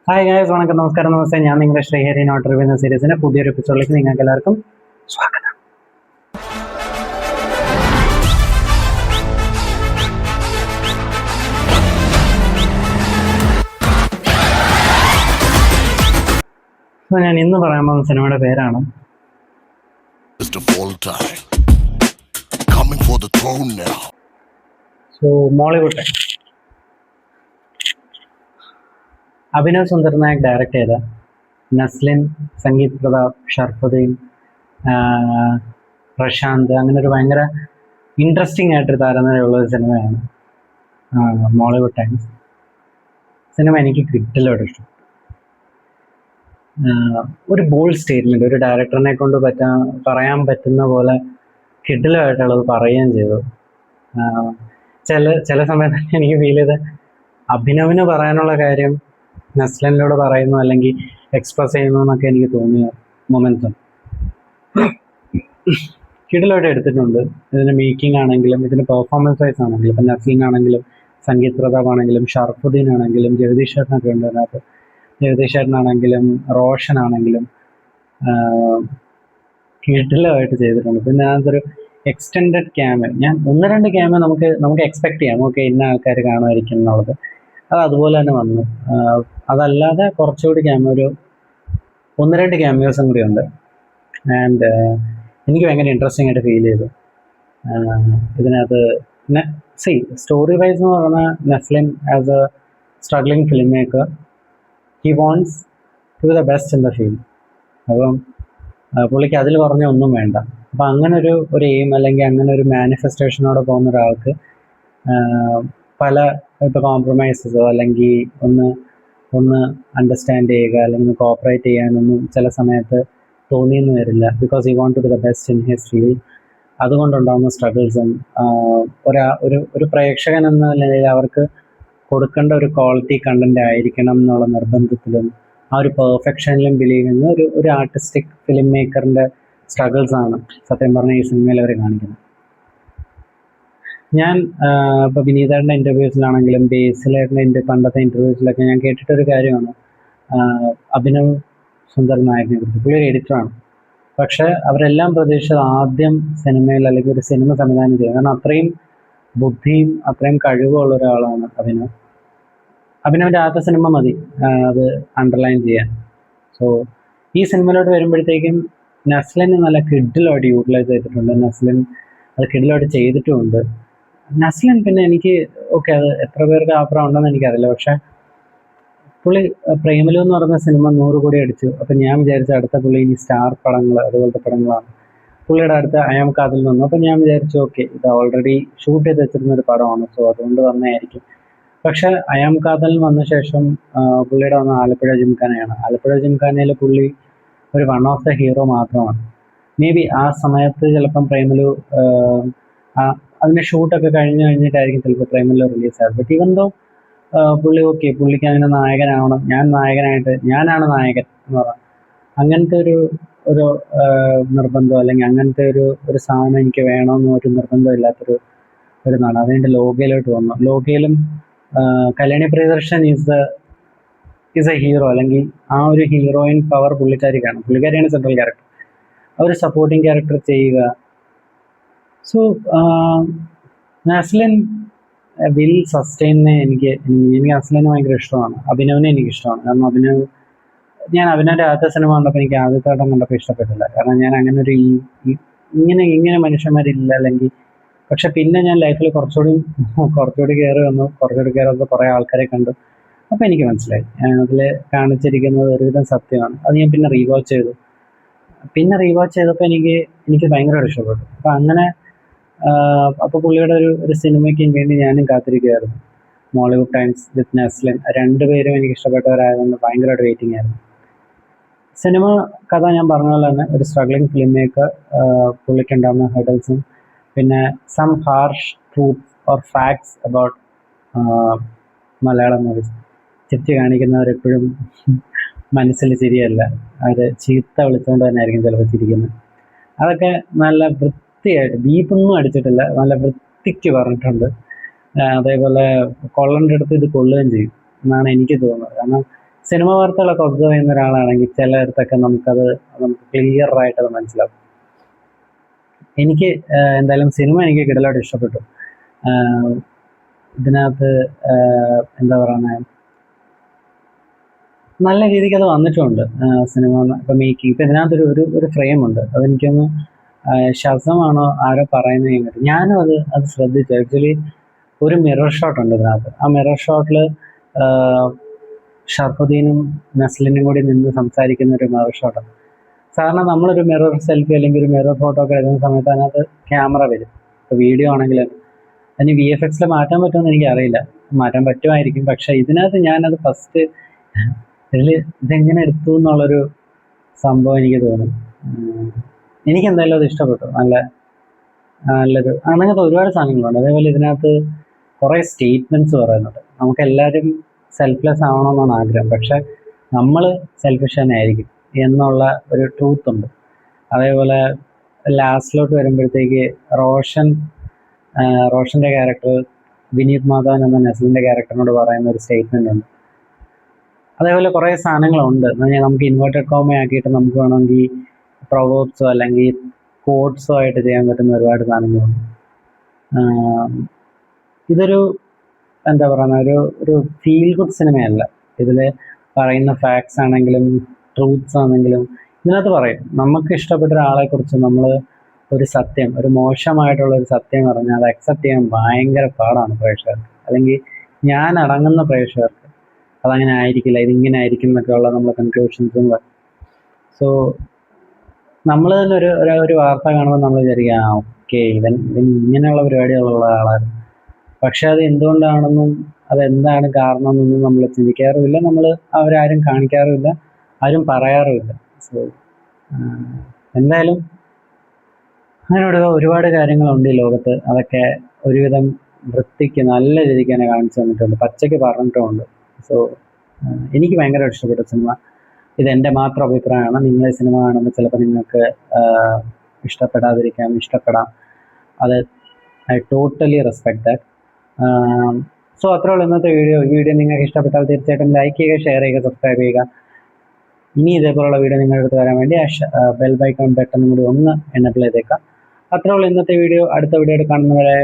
Hi guys, വണക്കം, നമസ്കാരം, നമസ്തേ. ഞാൻ നിങ്ങളുടെ ശ്രീഹരി നോട്ട് റിവ്യൂ എന്ന സീരീസിന്റെ പുതിയൊരു എപ്പിസോഡിലേക്ക് നിങ്ങൾക്ക് എല്ലാവർക്കും സ്വാഗതം. ഞാൻ ഇന്ന് പറയാൻ പോകുന്ന സിനിമയുടെ പേരാണ് മോളിവുഡ്. അഭിനവ് സുന്ദർ നായക് ഡയറക്റ്റ് ചെയ്ത, നസ്ലിൻ, സംഗീത് പ്രതാപ്, ഷർഫുദ്ദീൻ, പ്രശാന്ത്, അങ്ങനെ ഒരു ഭയങ്കര ഇൻട്രസ്റ്റിംഗ് ആയിട്ടൊരു താരനിരയുള്ള ഒരു സിനിമയാണ് മോളിവുഡ് ടൈംസ്. സിനിമ എനിക്ക് കിട്ടിലോട്ട് ഇഷ്ടം. ഒരു ബോൾഡ് സ്റ്റേറ്റ്മെൻറ്റ് ഒരു ഡയറക്ടറിനെ കൊണ്ട് പറയാൻ പറ്റുന്ന പോലെ കിഡിലുമായിട്ടുള്ളത് പറയുകയും ചെയ്തു. ചില സമയത്ത് എനിക്ക് ഫീൽ ചെയ്ത് അഭിനവിന് പറയാനുള്ള കാര്യം നസ്ലിനോട് പറയുന്നു അല്ലെങ്കിൽ എക്സ്പ്രസ് ചെയ്യുന്നു എന്നൊക്കെ എനിക്ക് തോന്നിയ മൊമെന്റ്സും കിടിലോട്ട് എടുത്തിട്ടുണ്ട്. ഇതിൻ്റെ മേക്കിംഗ് ആണെങ്കിലും ഇതിൻ്റെ പെർഫോമൻസ് വൈസ് ആണെങ്കിലും, ഇപ്പം നസ്ലിൻ ആണെങ്കിലും സംഗീത് പ്രതാപ് ആണെങ്കിലും ഷർഫുദ്ദീൻ ആണെങ്കിലും ജഗദീഷ് ചേട്ടനൊക്കെ ഉണ്ട് അതിനകത്ത്. ജഗദീഷ് ചേട്ടനാണെങ്കിലും റോഷൻ ആണെങ്കിലും കിടിലമായിട്ട് ചെയ്തിട്ടുണ്ട്. പിന്നെ അതൊരു എക്സ്റ്റെൻഡഡ് ക്യാമറ, ഞാൻ ഒന്ന് രണ്ട് ക്യാമറ നമുക്ക് എക്സ്പെക്ട് ചെയ്യാം, ഓക്കെ ഇന്ന ആൾക്കാർ കാണുമായിരിക്കും എന്നുള്ളത്. അത് അതുപോലെ തന്നെ വന്നു. അതല്ലാതെ കുറച്ചുകൂടി ഒരു ഒന്ന് രണ്ട് ക്യാമിയോസും കൂടി ഉണ്ട്. ആൻഡ് എനിക്ക് ഭയങ്കര ഇൻട്രസ്റ്റിംഗ് ആയിട്ട് ഫീൽ ചെയ്തു ഇതിനകത്ത്. സ്റ്റോറി വൈസ് എന്ന് പറഞ്ഞാൽ Naslen as a struggling film maker, he wants to be the best in the field. അപ്പം പുള്ളിക്ക് അതിൽ പറഞ്ഞ ഒന്നും വേണ്ട. അപ്പം അങ്ങനെ ഒരു എയിം അല്ലെങ്കിൽ അങ്ങനെ ഒരു മാനിഫെസ്റ്റേഷനോടെ പോകുന്ന ഒരാൾക്ക് പല ഇപ്പോൾ കോംപ്രമൈസസോ അല്ലെങ്കിൽ ഒന്ന് അണ്ടർസ്റ്റാൻഡ് ചെയ്യുക അല്ലെങ്കിൽ കോപ്പറേറ്റ് ചെയ്യാനൊന്നും ചില സമയത്ത് തോന്നിയെന്ന് വരില്ല. Because he want to be the best in his field. അതുകൊണ്ടുണ്ടാകുന്ന സ്ട്രഗിൾസും ഒരു പ്രേക്ഷകൻ എന്ന നിലയിൽ അവർക്ക് കൊടുക്കേണ്ട ഒരു ക്വാളിറ്റി കണ്ടന്റ് ആയിരിക്കണം എന്നുള്ള നിർബന്ധത്തിലും ആ ഒരു പെർഫെക്ഷനിലും ബിലീവ് ചെയ്യുന്ന ഒരു ആർട്ടിസ്റ്റിക് ഫിലിം മേക്കറിൻ്റെ സ്ട്രഗിൾസാണ് സത്യം പറഞ്ഞാൽ ഈ സിനിമയിൽ അവർ കാണിക്കുന്നത്. ഞാൻ ഇപ്പോൾ വിനീതേട്ടൻ്റെ ഇൻ്റർവ്യൂസിലാണെങ്കിലും ബേസിലേട്ടൻ്റെ പണ്ടത്തെ ഇൻ്റർവ്യൂസിലൊക്കെ ഞാൻ കേട്ടിട്ടൊരു കാര്യമാണ് അഭിനവ് സുന്ദർ നായകിനെ കുറിച്ച്. പുള്ളി ഒരു എഡിറ്ററാണ്. പക്ഷേ അവരെല്ലാം പ്രതീക്ഷിച്ചത് ആദ്യം സിനിമയിൽ അല്ലെങ്കിൽ ഒരു സിനിമ സംവിധാനം ചെയ്യുക. കാരണം അത്രയും ബുദ്ധിയും അത്രയും കഴിവുള്ള ഒരാളാണ് അഭിനവ്. അഭിനവിൻ്റെ ആദ്യത്തെ സിനിമ മതി അത് അണ്ടർലൈൻ ചെയ്യാൻ. സോ ഈ സിനിമയിലോട്ട് വരുമ്പോഴത്തേക്കും നസ്ലിന് നല്ല കിഡിലോട്ട് യൂട്ടിലൈസ് ചെയ്തിട്ടുണ്ട്. നസ്ലിൻ അത് കിഡിലോട്ട് ചെയ്തിട്ടുമുണ്ട്. നസ്ലിൻ പിന്നെ എനിക്ക് അത് എത്ര പേർക്ക് അപ്പുറം ഉണ്ടെന്ന് എനിക്കറിയില്ല. പക്ഷേ പുള്ളി പ്രേമലു എന്ന് പറയുന്ന സിനിമ 100 കോടി അടിച്ചു. അപ്പം ഞാൻ വിചാരിച്ച അടുത്ത പുള്ളി ഇനി സ്റ്റാർ പടങ്ങൾ അതുപോലത്തെ പടങ്ങളാണ്. പുള്ളിയുടെ അടുത്ത് അയാം കാതിൽ നിന്നു. അപ്പം ഞാൻ വിചാരിച്ചു ഇത് ഓൾറെഡി ഷൂട്ട് ചെയ്ത് വെച്ചിരുന്നൊരു പടമാണ്, സോ അതുകൊണ്ട് വന്നതായിരിക്കും. പക്ഷെ അയാം കാതൽ വന്ന ശേഷം പുള്ളിയുടെ വന്ന ആലപ്പുഴ ജിംഖാനയാണ്. ആലപ്പുഴ ജിംഖാനയിൽ പുള്ളി ഒരു വൺ ഓഫ് ദ ഹീറോ മാത്രമാണ്. മേ ബി ആ സമയത്ത് ചിലപ്പം പ്രേമലു അതിൻ്റെ ഷൂട്ടൊക്കെ കഴിഞ്ഞിട്ടായിരിക്കും ചിലപ്പോൾ പ്രേമലു റിലീസായത്. ബട്ട് ഈവൻ ദോ പുള്ളി പുള്ളിക്ക് അങ്ങനെ നായകനാവണം, ഞാനാണ് നായകൻ എന്ന് പറയാം, അങ്ങനത്തെ ഒരു നിർബന്ധം അല്ലെങ്കിൽ അങ്ങനത്തെ ഒരു സാധനം എനിക്ക് വേണമെന്ന് ഒരു നിർബന്ധം ഇല്ലാത്തൊരു നാട്. അതുകൊണ്ട് ലോകയിലോട്ട് വന്നു. ലോകയിലും Kalyani Priyadarshan is a hero, അല്ലെങ്കിൽ ആ ഒരു ഹീറോയിൻ പവർ പുള്ളിക്കാരിയാണ് സെൻട്രൽ ക്യാരക്ടർ. ആ ഒരു സപ്പോർട്ടിങ് ക്യാരക്ടർ ചെയ്യുക. സോ നസ്ലിൻ വിൽ സസ്റ്റെയിനെ എനിക്ക് നസ്ലിനെ ഭയങ്കര ഇഷ്ടമാണ്. അഭിനവിനെ എനിക്കിഷ്ടമാണ്. കാരണം ഞാൻ അഭിനവിൻ്റെ ആദ്യത്തെ സിനിമ കണ്ടപ്പോൾ എനിക്ക് ആദ്യത്തെ വട്ടം കണ്ടപ്പോൾ ഇഷ്ടപ്പെട്ടില്ല. കാരണം ഞാൻ അങ്ങനെ ഇങ്ങനെ മനുഷ്യന്മാരില്ല അല്ലെങ്കിൽ. പക്ഷെ പിന്നെ ഞാൻ ലൈഫിൽ കുറച്ചുകൂടി കയറി വന്നപ്പോൾ കുറേ ആൾക്കാരെ കണ്ടു. അപ്പോൾ എനിക്ക് മനസ്സിലായി അതിൽ കാണിച്ചിരിക്കുന്നത് ഒരുവിധം സത്യമാണ്. അത് ഞാൻ പിന്നെ റീവാച്ച് ചെയ്തപ്പോൾ എനിക്ക് ഭയങ്കരമായിട്ട് ഇഷ്ടപ്പെട്ടു. അപ്പം അങ്ങനെ അപ്പോൾ പുള്ളിയുടെ ഒരു സിനിമയ്ക്ക് വേണ്ടി ഞാനും കാത്തിരിക്കുകയായിരുന്നു. മോളിവുഡ് ടൈംസ് വിത്ത് നസ്ലിൻ, രണ്ടുപേരും എനിക്ക് ഇഷ്ടപ്പെട്ടവരായതുകൊണ്ട് ഭയങ്കരമായിട്ട് വെയിറ്റിംഗ് ആയിരുന്നു. സിനിമ കഥ ഞാൻ പറഞ്ഞ പോലെ തന്നെ ഒരു സ്ട്രഗ്ലിംഗ് ഫിലിം മേക്കർ, പുള്ളിക്കുണ്ടാകുന്ന ഹെഡൽസും പിന്നെ some harsh truth or facts about Malayalam movies. ചിരിച്ച് കാണിക്കുന്നവരെപ്പോഴും മനസ്സിൽ ചിരിയല്ല, അവർ ചീത്ത വിളിച്ചുകൊണ്ട് തന്നെ ആയിരിക്കും ചിലപ്പോൾ ചിരിക്കുന്നത്. അതൊക്കെ നല്ല വൃത്തിയായിട്ട്, ബീപ്പൊന്നും അടിച്ചിട്ടില്ല, നല്ല വൃത്തിക്ക് പറഞ്ഞിട്ടുണ്ട്. അതേപോലെ കൊള്ളേണ്ട അടുത്ത് ഇത് കൊള്ളുകയും ചെയ്യും എന്നാണ് എനിക്ക് തോന്നുന്നത്. കാരണം സിനിമ വാർത്തകളൊക്കെ ഒബ്സർവ് ചെയ്യുന്ന ഒരാളാണെങ്കിൽ ചിലയിടത്തൊക്കെ നമുക്ക് ക്ലിയർ ആയിട്ടത് മനസ്സിലാവും. എനിക്ക് എന്തായാലും സിനിമ എനിക്ക് കിടലായിട്ട് ഇഷ്ടപ്പെട്ടു. ഇതിനകത്ത് എന്താ പറയുന്നത്, നല്ല രീതിക്ക് അത് വന്നിട്ടുമുണ്ട്. സിനിമ ഇപ്പം മേക്കിംഗ് ഇപ്പം ഇതിനകത്തൊരു ഒരു ഒരു ഫ്രെയിമുണ്ട്, അതെനിക്കൊന്ന് ശസമാണോ ആരോ പറയുന്നത് കഴിഞ്ഞിട്ട് ഞാനും അത് ശ്രദ്ധിച്ചു. ആക്ച്വലി ഒരു മിറർ ഷോട്ട് ഉണ്ട് ഇതിനകത്ത്. ആ മിറർ ഷോട്ടിൽ ഷർഫുദ്ദീനും നസ്ലിനും കൂടി നിന്ന് സംസാരിക്കുന്ന ഒരു മിറർ ഷോട്ടാണ്. സാധാരണ നമ്മളൊരു മിറർ സെൽഫി അല്ലെങ്കിൽ ഒരു മിറർ ഫോട്ടോ ഒക്കെ എടുക്കുന്ന സമയത്ത് അതിനകത്ത് ക്യാമറ വരും. ഇപ്പോൾ വീഡിയോ ആണെങ്കിലും അതിന് VFX മാറ്റാൻ പറ്റുമെന്ന് എനിക്കറിയില്ല, മാറ്റാൻ പറ്റുമായിരിക്കും. പക്ഷെ ഇതിനകത്ത് ഞാനത് ഫസ്റ്റ് ഇതെങ്ങനെ എടുത്തു എന്നുള്ളൊരു സംഭവം എനിക്ക് തോന്നി. എനിക്കെന്തായാലും അത് ഇഷ്ടപ്പെട്ടു. നല്ലൊരു അങ്ങനത്തെ ഒരുപാട് സാധനങ്ങളുണ്ട്. അതേപോലെ ഇതിനകത്ത് കുറേ സ്റ്റേറ്റ്മെൻറ്റ്സ് പറയുന്നുണ്ട്. നമുക്കെല്ലാവരും സെൽഫ്ലെസ് ആവണമെന്നാണ് ആഗ്രഹം, പക്ഷെ നമ്മൾ സെൽഫിഷ് തന്നെ ആയിരിക്കും എന്നുള്ള ഒരു ട്രൂത്ത് ഉണ്ട്. അതേപോലെ ലാസ്റ്റിലോട്ട് വരുമ്പോഴത്തേക്ക് റോഷൻ്റെ ക്യാരക്ടർ വിനീത് മാധവൻ എന്ന നസ്ലിൻ്റെ ക്യാരക്ടറിനോട് പറയുന്ന ഒരു സ്റ്റേറ്റ്മെൻ്റ് ഉണ്ട്. അതേപോലെ കുറേ സാധനങ്ങളുണ്ട്. നമുക്ക് ഇൻവേർട്ടഡ് കോമ ആക്കിയിട്ട് നമുക്ക് വേണമെങ്കിൽ പ്രൊവേർബ്സോ അല്ലെങ്കിൽ കോട്ട്സോ ആയിട്ട് ചെയ്യാൻ പറ്റുന്ന ഒരുപാട് സാധനങ്ങളുണ്ട്. ഇതൊരു എന്താ പറയുക, ഒരു ഫീൽ ഗുഡ് സിനിമയല്ല. ഇതിൽ പറയുന്ന ഫാക്ട്സ് ആണെങ്കിലും ട്രൂത്ത്സ് ആണെങ്കിലും ഇതിനകത്ത് പറയും. നമുക്ക് ഇഷ്ടപ്പെട്ട ഒരാളെക്കുറിച്ച് നമ്മൾ ഒരു സത്യം, ഒരു മോശമായിട്ടുള്ള ഒരു സത്യം പറഞ്ഞാൽ അത് അക്സെപ്റ്റ് ചെയ്യാൻ ഭയങ്കര പാടാണ് പ്രേക്ഷകർക്ക്, അല്ലെങ്കിൽ ഞാൻ അടങ്ങുന്ന പ്രേക്ഷകർക്ക് അതങ്ങനെ ആയിരിക്കില്ല, ഇതിങ്ങനെ ആയിരിക്കും എന്നൊക്കെയുള്ള നമ്മളെ കൺക്ലൂഷൻസും. സോ നമ്മൾ തന്നെ ഒരു വാർത്ത കാണുമ്പോൾ നമ്മൾ വിചാരിക്കുക ഓക്കെ ഇവൻ ഇങ്ങനെയുള്ള പരിപാടികളുള്ള ആളാണ്. പക്ഷെ അത് എന്തുകൊണ്ടാണെന്നും അതെന്താണ് കാരണം എന്നൊന്നും നമ്മൾ ചിന്തിക്കാറുമില്ല, അവരാരും കാണിക്കാറുമില്ല, ആരും പറയാറുമില്ല. സോ എന്തായാലും അങ്ങനെ ഒരുപാട് കാര്യങ്ങളുണ്ട് ഈ ലോകത്ത്. അതൊക്കെ ഒരുവിധം വൃത്തിക്ക് നല്ല രീതിക്ക് തന്നെ കാണിച്ചു തന്നിട്ടുണ്ട്, പച്ചയ്ക്ക് പറഞ്ഞിട്ടുമുണ്ട്. സോ എനിക്ക് ഭയങ്കര ഇഷ്ടപ്പെട്ട സിനിമ. ഇതെൻ്റെ മാത്രം അഭിപ്രായമാണ്. നിങ്ങൾ ഈ സിനിമ കാണുമ്പോൾ ചിലപ്പോൾ നിങ്ങൾക്ക് ഇഷ്ടപ്പെടാം. അത് I totally respect that. So അത്രേ ഉള്ളൂ ഇന്നത്തെ വീഡിയോ നിങ്ങൾക്ക് ഇഷ്ടപ്പെട്ടാൽ തീർച്ചയായിട്ടും ലൈക്ക് ചെയ്യുക, ഷെയർ ചെയ്യുക, സബ്സ്ക്രൈബ് ചെയ്യുക. ഇനി ഇതേപോലുള്ള വീഡിയോ നിങ്ങളുടെ അടുത്ത് വരാൻ വേണ്ടി ബെൽ ബൈക്കൺ ബട്ടൺ കൂടി ഒന്ന് എനേബിൾ ചെയ്തേക്കാം. അത്രേ ഉള്ളൂ ഇന്നത്തെ വീഡിയോ. അടുത്ത വീഡിയോ കാണുന്നവരെ